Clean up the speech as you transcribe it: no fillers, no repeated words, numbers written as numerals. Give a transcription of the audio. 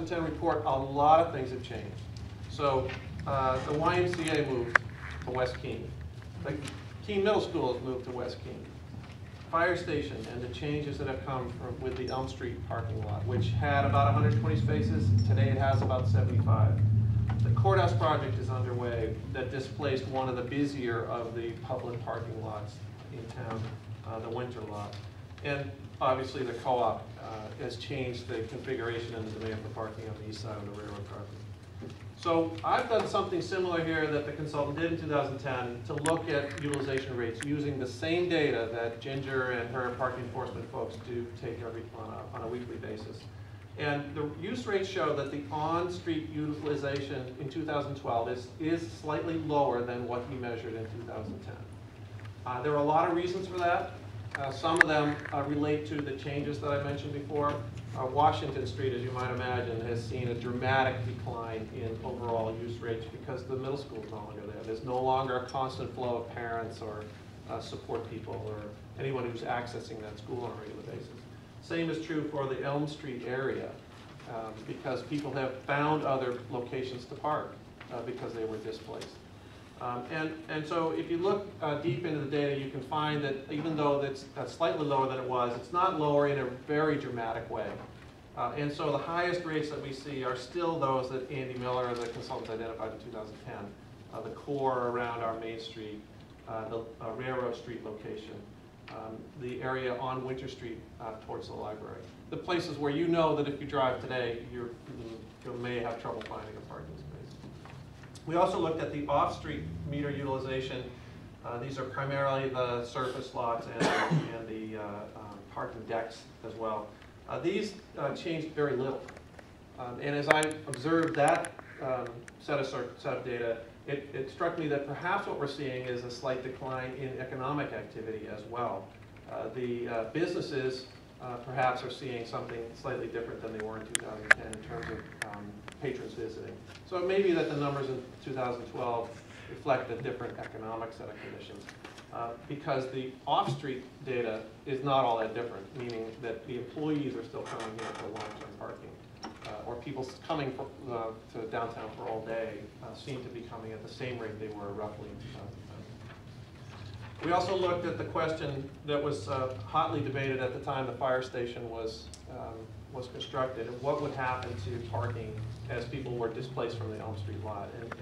2010 report, a lot of things have changed. So the YMCA moved to West Keene. The Keene Middle School has moved to West Keene. Fire station and the changes that have come with the Elm Street parking lot, which had about 120 spaces. Today it has about 75. The courthouse project is underway that displaced one of the busier of the public parking lots in town, the winter lot. And obviously the co-op has changed the configuration and the demand for parking on the east side of the railroad crossing. So I've done something similar here that the consultant did in 2010 to look at utilization rates using the same data that Ginger and her parking enforcement folks do take on a weekly basis. And the use rates show that the on-street utilization in 2012 is slightly lower than what we measured in 2010. There are a lot of reasons for that. Some of them relate to the changes that I mentioned before. Washington Street, as you might imagine, has seen a dramatic decline in overall use rates because the middle school is no longer there. There's no longer a constant flow of parents or support people or anyone who's accessing that school on a regular basis. Same is true for the Elm Street area because people have found other locations to park because they were displaced. And so if you look deep into the data, you can find that even though that's slightly lower than it was, it's not lower in a very dramatic way. And so the highest rates that we see are still those that Andy Miller, the consultant, identified in 2010. The core around our Main Street, the Railroad Street location, the area on Winter Street towards the library. The places where you know that if you drive today, you may have trouble finding a parking space. We also looked at the off-street meter utilization. These are primarily the surface lots and the parking decks as well. These changed very little. And as I observed that set of data, it struck me that perhaps what we're seeing is a slight decline in economic activity as well. The businesses perhaps are seeing something slightly different than they were in 2010 in terms of patrons visiting. So it may be that the numbers in 2012 reflect a different economic set of conditions because the off-street data is not all that different, meaning that the employees are still coming here for long-term parking or people coming to downtown for all day seem to be coming at the same rate they were roughly in 2010. We also looked at the question that was hotly debated at the time the fire station was constructed, and what would happen to parking as people were displaced from the Elm Street lot. And